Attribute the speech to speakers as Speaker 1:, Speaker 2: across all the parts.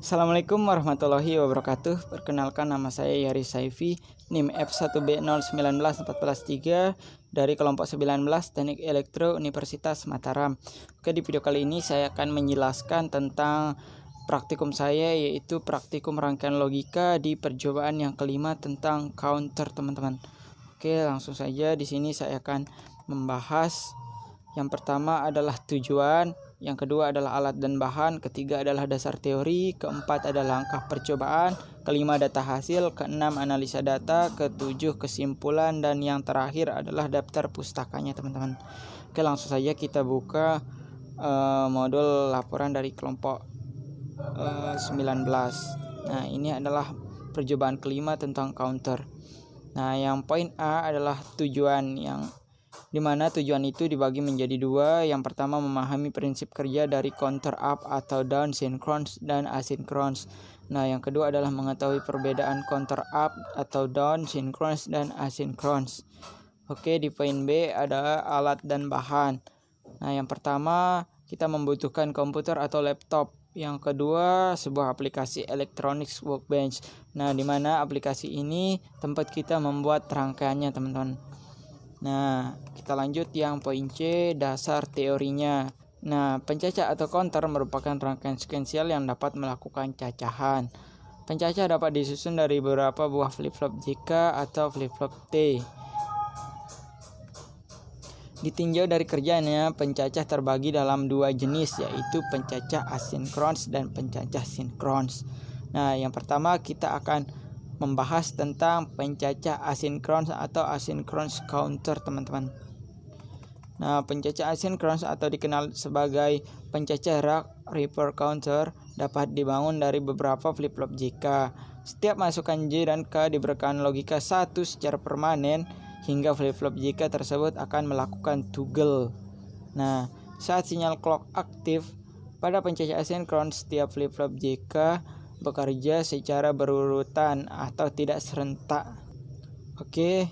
Speaker 1: Assalamualaikum warahmatullahi wabarakatuh. Perkenalkan, nama saya Yari Saifi, NIM F1B019143 dari kelompok 19 Teknik Elektro Universitas Mataram. Oke, di video kali ini saya akan menjelaskan tentang praktikum saya, yaitu praktikum rangkaian logika di percobaan yang kelima tentang counter, teman-teman. Oke, langsung saja. Di sini saya akan membahas yang pertama adalah tujuan, yang kedua adalah alat dan bahan, ketiga adalah dasar teori, keempat adalah langkah percobaan, kelima data hasil, keenam analisa data, ketujuh kesimpulan, dan yang terakhir adalah daftar pustakanya, teman-teman. Oke, langsung saja kita buka modul laporan dari kelompok 19. Nah, ini adalah percobaan kelima tentang counter. Nah, yang poin A adalah tujuan, yang dimana tujuan itu dibagi menjadi dua. Yang pertama, memahami prinsip kerja dari counter up atau down synchronous dan asynchronous. Nah, yang kedua adalah mengetahui perbedaan counter up atau down synchronous dan asynchronous. Oke, di poin B ada alat dan bahan. Nah, yang pertama kita membutuhkan komputer atau laptop. Yang kedua, sebuah aplikasi electronics workbench. Nah, dimana aplikasi ini tempat kita membuat rangkaiannya, teman-teman. Nah, kita lanjut yang poin C, dasar teorinya. Nah, pencacah atau counter merupakan rangkaian sekuensial yang dapat melakukan cacahan. Pencacah dapat disusun dari beberapa buah flip-flop JK atau flip-flop T. Ditinjau dari kerjanya, pencacah terbagi dalam dua jenis, yaitu pencacah asinkronus dan pencacah sinkronus. Nah, yang pertama kita akan membahas tentang pencacah asinkronus atau asinkronus counter, teman-teman. Nah, pencacah asinkronus atau dikenal sebagai pencacah Rack-River counter dapat dibangun dari beberapa flip-flop JK. Setiap masukan J dan K diberikan logika 1 secara permanen hingga flip-flop JK tersebut akan melakukan toggle. Nah, saat sinyal clock aktif pada pencacah asinkronus, setiap flip-flop JK bekerja secara berurutan atau tidak serentak. Oke.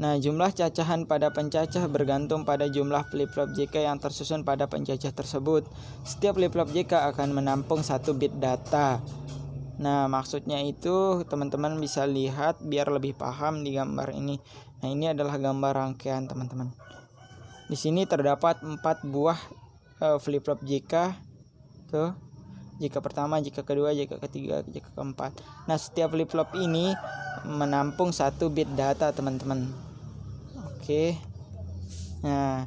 Speaker 1: Nah, jumlah cacahan pada pencacah bergantung pada jumlah flip-flop JK yang tersusun pada pencacah tersebut. Setiap flip-flop JK akan menampung 1 bit data. Nah, maksudnya itu teman-teman bisa lihat biar lebih paham di gambar ini. Nah, ini adalah gambar rangkaian, teman-teman. Di sini terdapat 4 buah flip-flop JK. Tuh. JK pertama, JK kedua, JK ketiga, JK keempat. Nah, setiap flip-flop ini menampung 1 bit data, teman-teman. Oke. Nah,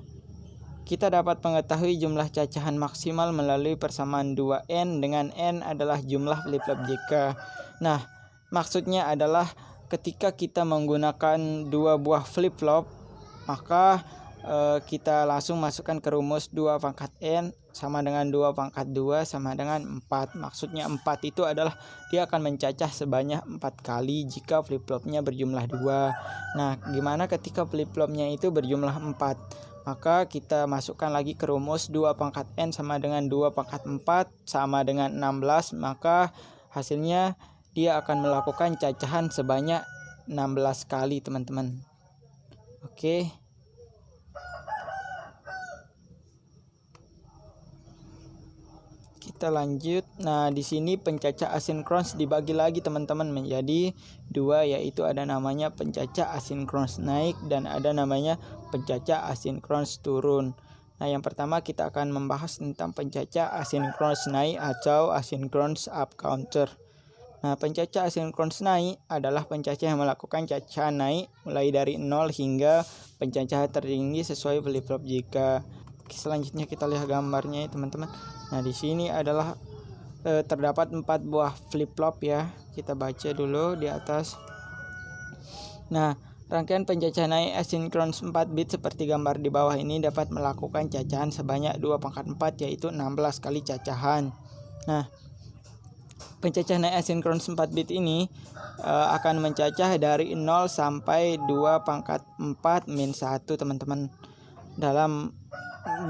Speaker 1: kita dapat mengetahui jumlah cacahan maksimal melalui persamaan 2N dengan N adalah jumlah flip-flop JK. Nah, maksudnya adalah ketika kita menggunakan 2 buah flip-flop, maka kita langsung masukkan ke rumus 2 pangkat N sama dengan 2 pangkat 2 sama dengan 4. Maksudnya 4 itu adalah dia akan mencacah sebanyak 4 kali jika flip-flopnya berjumlah 2. Nah, gimana ketika flip-flopnya itu berjumlah 4? Maka kita masukkan lagi ke rumus 2 pangkat N sama dengan 2 pangkat 4 sama dengan 16. Maka hasilnya dia akan melakukan cacahan sebanyak 16 kali, teman-teman. Oke. Kita lanjut. Nah, di sini pencacah asinkronus dibagi lagi, teman-teman, menjadi 2, yaitu ada namanya pencacah asinkronus naik dan ada namanya pencacah asinkronus turun. Nah, yang pertama kita akan membahas tentang pencacah asinkronus naik atau asinkronus up counter. Nah, pencacah asinkronus naik adalah pencacah yang melakukan cacahan naik mulai dari 0 hingga pencacahan tertinggi sesuai flip-flop JK. Selanjutnya kita lihat gambarnya, teman-teman. Nah, di sini adalah terdapat 4 buah flip-flop ya. Kita baca dulu di atas. Nah, rangkaian pencacah naik asinkronus 4 bit seperti gambar di bawah ini dapat melakukan cacahan sebanyak 2 pangkat 4, yaitu 16 kali cacahan. Nah, pencacah naik asinkronus 4 bit ini akan mencacah dari 0 sampai 2 pangkat 4 min 1, teman-teman. Dalam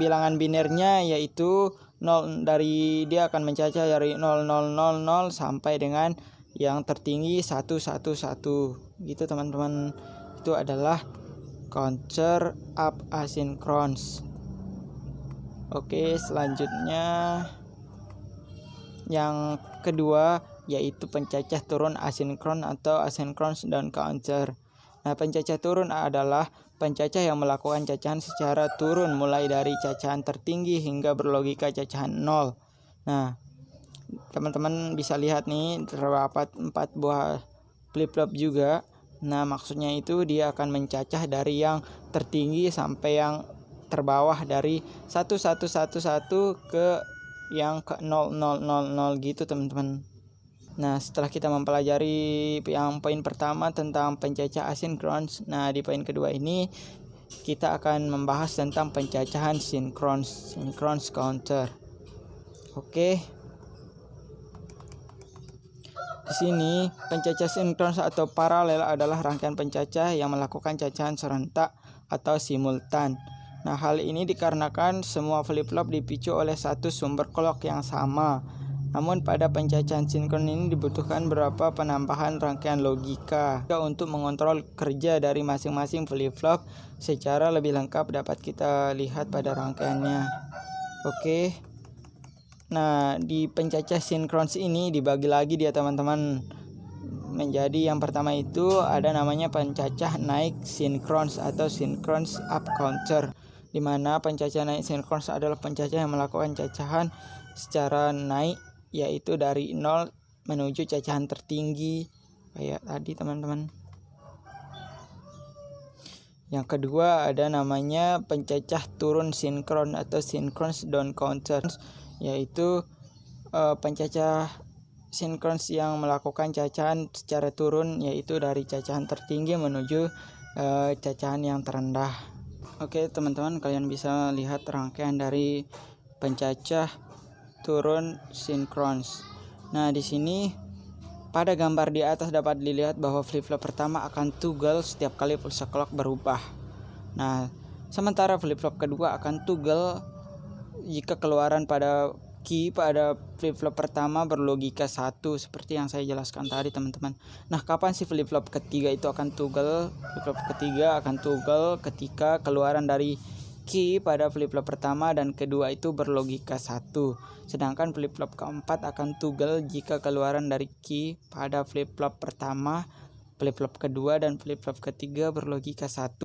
Speaker 1: bilangan binernya yaitu 0, dari dia akan mencacah dari 0000 sampai dengan yang tertinggi 111 gitu, teman-teman. Itu adalah counter up asinkronus. Oke, selanjutnya Yang kedua yaitu pencacah turun asinkron atau asynchronous down counter. Nah, pencacah turun adalah pencacah yang melakukan cacahan secara turun mulai dari cacahan tertinggi hingga berlogika cacahan 0. Nah, teman-teman bisa lihat nih terdapat 4 buah flip-flop juga. Nah, maksudnya itu dia akan mencacah dari yang tertinggi sampai yang terbawah, dari 1111 ke yang ke 0000 gitu teman-teman. Nah, setelah kita mempelajari yang poin pertama tentang pencacah asinkron, nah di poin kedua ini kita akan membahas tentang pencacahan sinkron counter. Oke. Di sini pencacah sinkron atau paralel adalah rangkaian pencacah yang melakukan cacahan serentak atau simultan. Nah, hal ini dikarenakan semua flip-flop dipicu oleh satu sumber clock yang sama. Namun pada pencacahan sinkron ini dibutuhkan beberapa penambahan rangkaian logika untuk mengontrol kerja dari masing-masing flip-flop secara lebih lengkap, dapat kita lihat pada rangkaiannya. Oke. Nah, di pencacah sinkron ini dibagi lagi dia teman-teman menjadi yang pertama itu ada namanya pencacah naik sinkron atau sinkron up counter, di mana pencacah naik sinkron adalah pencacah yang melakukan cacahan secara naik, yaitu dari 0 menuju cacahan tertinggi kayak tadi teman-teman. Yang kedua ada namanya pencacah turun sinkron atau sinkron down counter, yaitu pencacah sinkron yang melakukan cacahan secara turun, yaitu dari cacahan tertinggi menuju cacahan yang terendah. Oke teman-teman, kalian bisa lihat rangkaian dari pencacah turun sinkron. Nah, di sini pada gambar di atas dapat dilihat bahwa flip-flop pertama akan toggle setiap kali pulsa clock berubah. Nah, sementara flip-flop kedua akan toggle jika keluaran pada key pada flip-flop pertama berlogika 1, seperti yang saya jelaskan tadi teman-teman. Nah, kapan sih flip-flop ketiga itu akan toggle? Flip-flop ketiga akan toggle ketika keluaran dari key pada flip-flop pertama dan kedua itu berlogika 1. Sedangkan flip-flop keempat akan toggle jika keluaran dari key pada flip-flop pertama, flip-flop kedua dan flip-flop ketiga berlogika 1.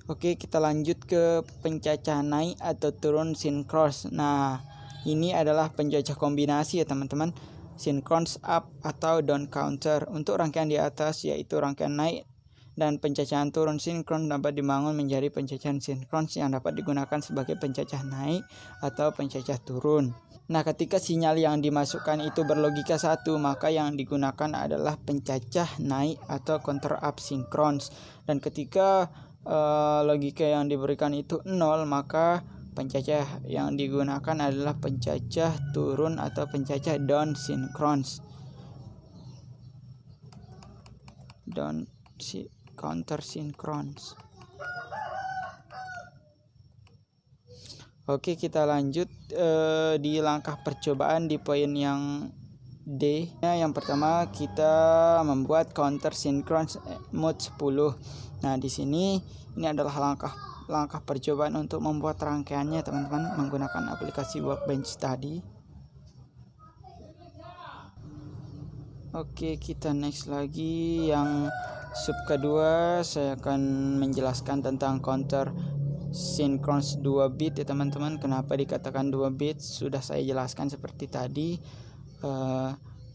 Speaker 1: Oke, kita lanjut ke pencacah naik atau turun sinkron. Nah, ini adalah pencacah kombinasi ya teman-teman, sinkron up atau down counter. Untuk rangkaian di atas yaitu rangkaian naik dan pencacahan turun sinkron dapat dibangun menjadi pencacahan sinkron yang dapat digunakan sebagai pencacah naik atau pencacah turun. Nah, ketika sinyal yang dimasukkan itu berlogika 1, maka yang digunakan adalah pencacah naik atau counter up sinkron. Dan ketika logika yang diberikan itu 0, maka pencacah yang digunakan adalah pencacah turun atau pencacah down sinkron. Down counter sinkron. Oke, kita lanjut di langkah percobaan di poin yang D. Yang pertama kita membuat counter sinkron mode 10. Nah, di sini ini adalah langkah percobaan untuk membuat rangkaiannya teman-teman menggunakan aplikasi Workbench tadi. Oke, kita next lagi yang sub kedua. Saya akan menjelaskan tentang counter sinkron 2 bit ya teman-teman. Kenapa dikatakan 2 bit sudah saya jelaskan seperti tadi.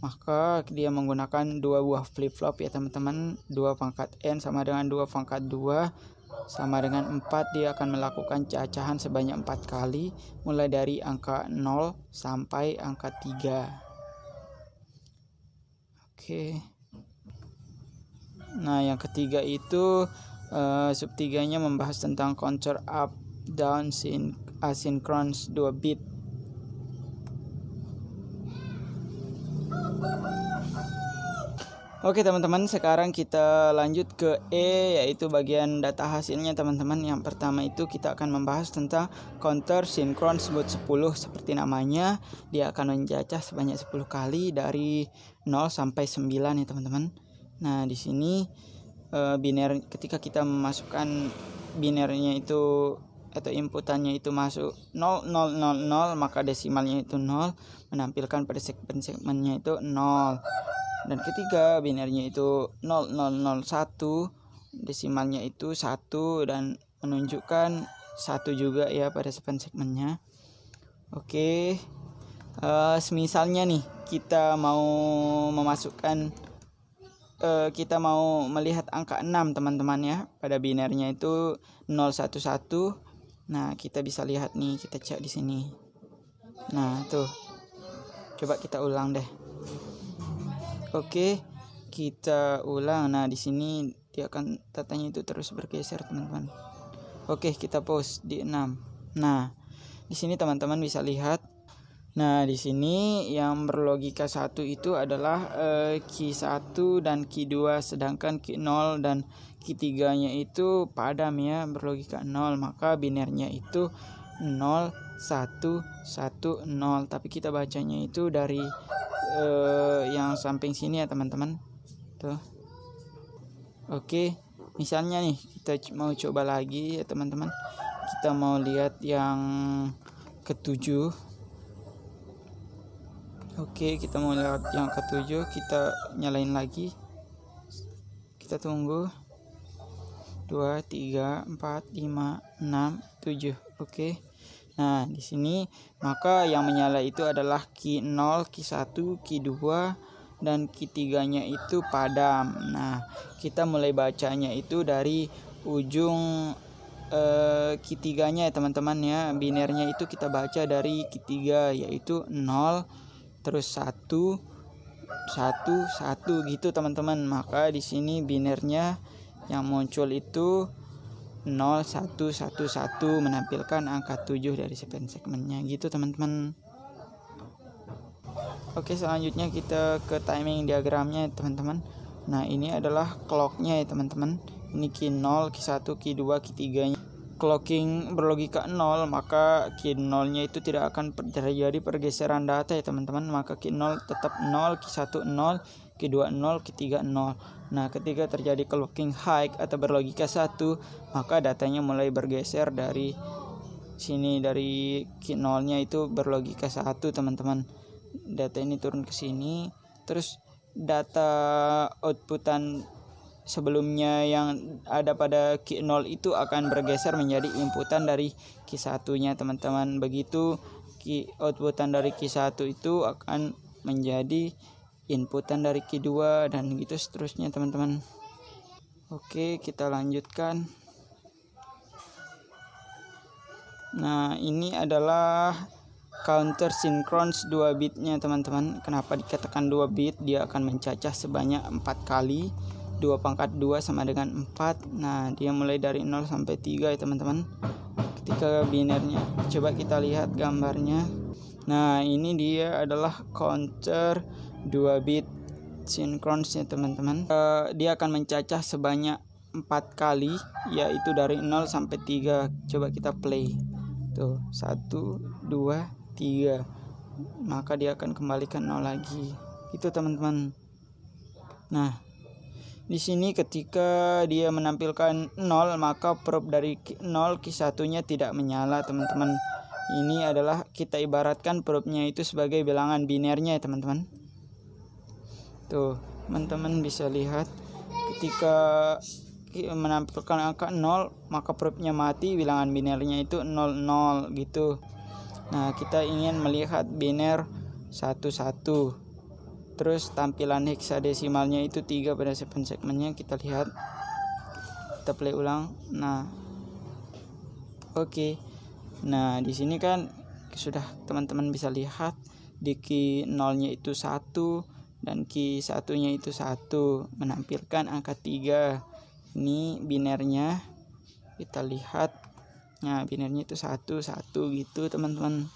Speaker 1: Maka dia menggunakan 2 buah flip-flop ya teman-teman. 2 pangkat N sama dengan 2 pangkat 2 sama dengan 4. Dia akan melakukan cacahan sebanyak 4 kali mulai dari angka 0 sampai angka 3. Oke. Nah, yang ketiga itu sub 3-nya membahas tentang counter up down asinkron 2 bit. Oke teman-teman, sekarang kita lanjut ke E, yaitu bagian data hasilnya teman-teman. Yang pertama itu kita akan membahas tentang counter sinkron mode 10. Seperti namanya, dia akan mencacah sebanyak 10 kali dari 0 sampai 9 ya teman-teman. Nah, di sini biner, ketika kita memasukkan binernya itu atau inputannya itu masuk 0000, maka desimalnya itu 0, menampilkan pada segmennya itu 0. Dan ketika binernya itu 0001, desimalnya itu 1 dan menunjukkan 1 juga ya pada segmennya. Oke. Misalnya nih kita mau memasukkan kita mau melihat angka 6 teman-teman ya, pada binernya itu 011. Nah, kita bisa lihat nih, kita cek di sini. Nah, tuh. Coba kita ulang deh. Oke, kita ulang. Nah, di sini dia akan datanya itu terus bergeser, teman-teman. Oke, kita pause di 6. Nah, di sini teman-teman bisa lihat. Nah, di sini yang berlogika 1 itu adalah Q1 dan Q2, sedangkan Q0 dan Q3-nya itu padam ya, berlogika 0, maka binernya itu 0110, tapi kita bacanya itu dari yang samping sini ya teman-teman. Tuh. Oke, misalnya nih kita mau coba lagi ya teman-teman. Kita mau lihat yang ke-7. Oke, kita mau lihat yang ke-7, kita nyalain lagi. Kita tunggu. 2, 3, 4, 5, 6, 7. Oke. Nah, di sini maka yang menyala itu adalah Q0, Q1, Q2 dan Q3-nya itu padam. Nah, kita mulai bacanya itu dari ujung Q3-nya ya teman-teman ya. Binernya itu kita baca dari Q3, yaitu 0 terus 1 1 gitu teman-teman. Maka di sini binernya yang muncul itu 0111, menampilkan angka 7 dari segmennya gitu teman-teman. Oke, selanjutnya kita ke timing diagramnya teman-teman. Nah, ini adalah clocknya ya teman-teman. Ini Q0, Q1, Q2, Q3-nya. Clocking berlogika 0, maka Q0-nya itu tidak akan terjadi pergeseran data ya teman-teman. Maka Q0 tetap 0, Q1 0, Q2 0, Q3 0. Nah, ketika terjadi clocking high atau berlogika 1, maka datanya mulai bergeser dari sini, dari Q0-nya itu berlogika 1 teman-teman. Data ini turun ke sini, terus data outputan sebelumnya yang ada pada Q0 itu akan bergeser menjadi inputan dari Q1-nya teman-teman. Begitu outputan dari Q1 itu akan menjadi inputan dari Q2 dan gitu seterusnya teman-teman. Oke, kita lanjutkan. Nah, ini adalah counter synchronous 2 bitnya teman-teman. Kenapa dikatakan 2 bit? Dia akan mencacah sebanyak 4 kali. 2 pangkat 2 sama dengan 4. Nah, dia mulai dari 0 sampai 3 ya teman-teman. Ketika binernya, coba kita lihat gambarnya. Nah, ini dia adalah counter 2 bit synchronous ya teman-teman. Dia akan mencacah sebanyak 4 kali, yaitu dari 0 sampai 3. Coba kita play. Tuh, 1, 2, 3. Maka dia akan kembalikan 0 lagi. Itu teman-teman. Nah, di sini ketika dia menampilkan 0, maka probe dari 0 Q1-nya tidak menyala teman-teman. Ini adalah kita ibaratkan probe-nya itu sebagai bilangan binernya ya teman-teman. Tuh, teman-teman bisa lihat ketika menampilkan angka 0, maka probe-nya mati, bilangan binernya itu 00 gitu. Nah, kita ingin melihat biner 11. Terus tampilan heksadesimalnya itu 3 pada segmennya, kita lihat. Kita play ulang. Nah. Oke. Nah, di sini kan sudah teman-teman bisa lihat di Q0-nya itu 1 dan Q1-nya itu 1, menampilkan angka 3. Ini binernya. Kita lihat. Nah, binernya itu 1 gitu, teman-teman.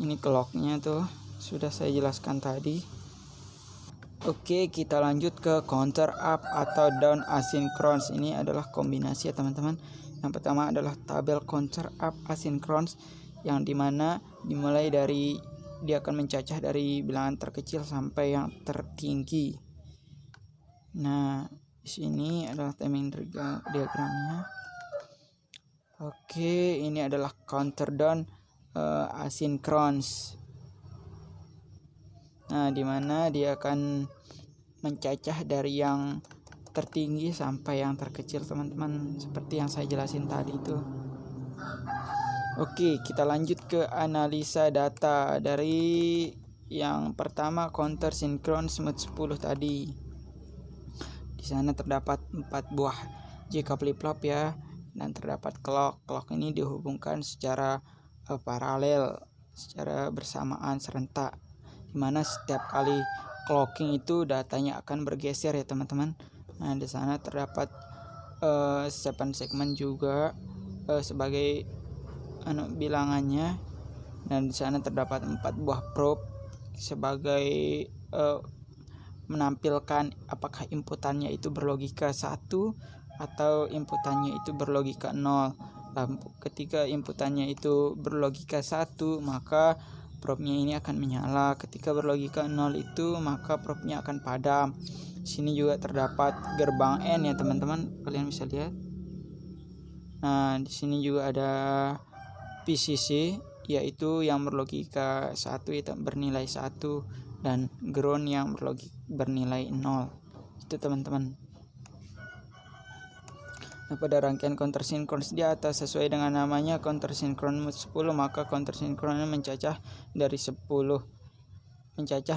Speaker 1: Ini clock-nya tuh. Sudah saya jelaskan tadi. Oke, kita lanjut ke counter up atau down asynchronous. Ini adalah kombinasi ya teman-teman. Yang pertama adalah tabel counter up asynchronous, yang dimana dimulai dari dia akan mencacah dari bilangan terkecil sampai yang tertinggi. Nah, di sini adalah timing diagramnya. Oke, ini adalah counter down asynchronous. Nah, dimana dia akan mencacah dari yang tertinggi sampai yang terkecil, teman-teman, seperti yang saya jelasin tadi itu. Oke, kita lanjut ke analisa data dari yang pertama, counter sinkron smooth 10 tadi. Di sana terdapat 4 buah JK flip-flop ya, dan terdapat clock. Clock ini dihubungkan secara paralel, secara bersamaan serentak, dimana setiap kali clocking itu datanya akan bergeser ya teman-teman. Nah, di sana terdapat 7 segmen juga sebagai bilangannya, dan di sana terdapat 4 buah probe sebagai menampilkan apakah inputannya itu berlogika 1 atau inputannya itu berlogika 0. Ketika inputannya itu berlogika 1, maka probe-nya ini akan menyala. Ketika berlogika 0 itu, maka probe-nya akan padam. Sini juga terdapat gerbang N ya teman-teman, kalian bisa lihat. Nah, di sini juga ada PCC, yaitu yang berlogika 1 itu bernilai 1, dan ground yang bernilai 0. Itu teman-teman. Nah, pada rangkaian counter sinkronis di atas, sesuai dengan namanya counter sinkron mode 10, maka counter sinkronnya mencacah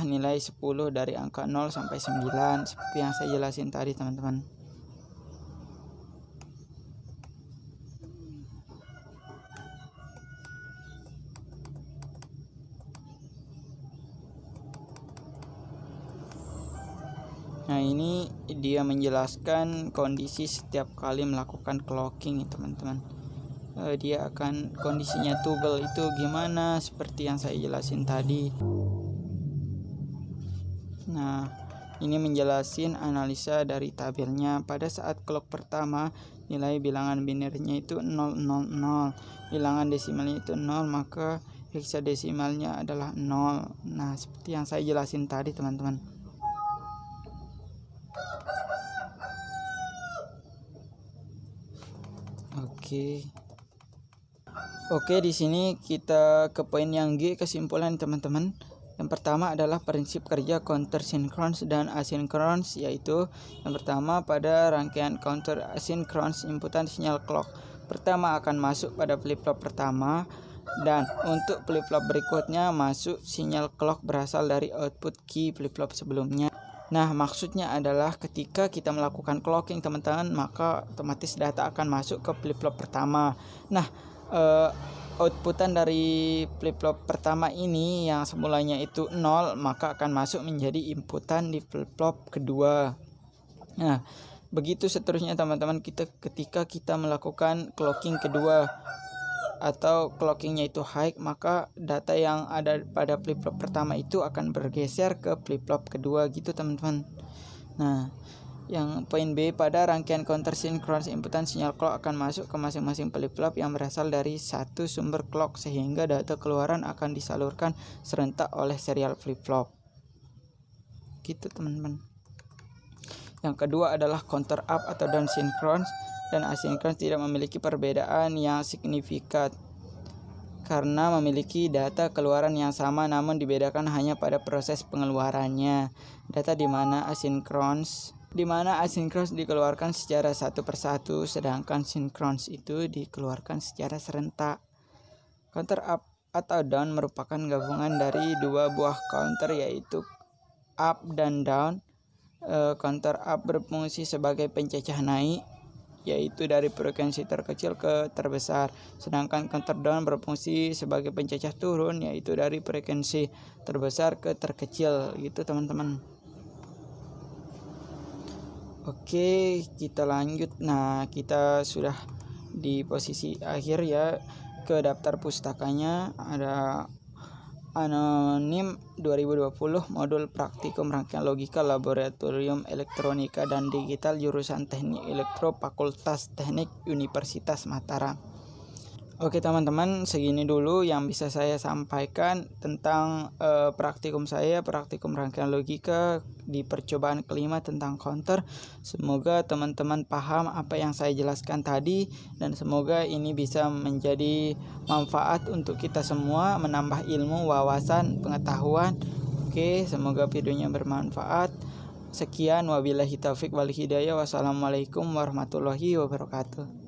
Speaker 1: nilai 10 dari angka 0 sampai 9, seperti yang saya jelasin tadi teman-teman. Nah, ini dia menjelaskan kondisi setiap kali melakukan clocking teman-teman. Dia akan kondisinya toggle itu gimana, seperti yang saya jelasin tadi. Nah, ini menjelasin analisa dari tabelnya. Pada saat clock pertama, nilai bilangan binernya itu 000, bilangan desimalnya itu 0, maka hexadesimalnya adalah 0. Nah, seperti yang saya jelasin tadi teman-teman. Oke, di sini kita ke poin yang G, kesimpulan teman-teman. Yang pertama adalah prinsip kerja counter synchronous dan asynchronous, yaitu yang pertama, pada rangkaian counter asynchronous, inputan sinyal clock pertama akan masuk pada flip-flop pertama, dan untuk flip-flop berikutnya masuk sinyal clock berasal dari output key flip-flop sebelumnya. Nah, maksudnya adalah ketika kita melakukan clocking teman-teman, maka otomatis data akan masuk ke flip-flop pertama. Nah, outputan dari flip-flop pertama ini yang semulanya itu 0, maka akan masuk menjadi inputan di flip-flop kedua. Nah, begitu seterusnya teman-teman, ketika kita melakukan clocking kedua atau clockingnya itu high, maka data yang ada pada flip-flop pertama itu akan bergeser ke flip-flop kedua gitu teman-teman. Nah, yang poin B, pada rangkaian counter synchronous, inputan sinyal clock akan masuk ke masing-masing flip-flop yang berasal dari satu sumber clock, sehingga data keluaran akan disalurkan serentak oleh serial flip-flop gitu teman-teman. Yang kedua adalah counter up atau down synchronous dan asynchronous tidak memiliki perbedaan yang signifikan karena memiliki data keluaran yang sama, namun dibedakan hanya pada proses pengeluarannya. Data di mana asynchronous dikeluarkan secara satu persatu, sedangkan synchronous itu dikeluarkan secara serentak. Counter up atau down merupakan gabungan dari dua buah counter, yaitu up dan down. Counter up berfungsi sebagai pencacah naik, yaitu dari frekuensi terkecil ke terbesar, sedangkan counter down berfungsi sebagai pencacah turun, yaitu dari frekuensi terbesar ke terkecil gitu teman-teman. Oke, kita lanjut. Nah, kita sudah di posisi akhir ya. Ke daftar pustakanya ada Anonim 2020, modul praktikum rangkaian logika laboratorium elektronika dan digital, jurusan teknik elektro, Fakultas Teknik Universitas Mataram. Oke teman-teman, segini dulu yang bisa saya sampaikan tentang praktikum rangkaian logika di percobaan kelima tentang counter. Semoga teman-teman paham apa yang saya jelaskan tadi, dan semoga ini bisa menjadi manfaat untuk kita semua, menambah ilmu, wawasan, pengetahuan. Oke, semoga videonya bermanfaat. Sekian, wabillahi taufik wal hidayah. Wassalamualaikum warahmatullahi wabarakatuh.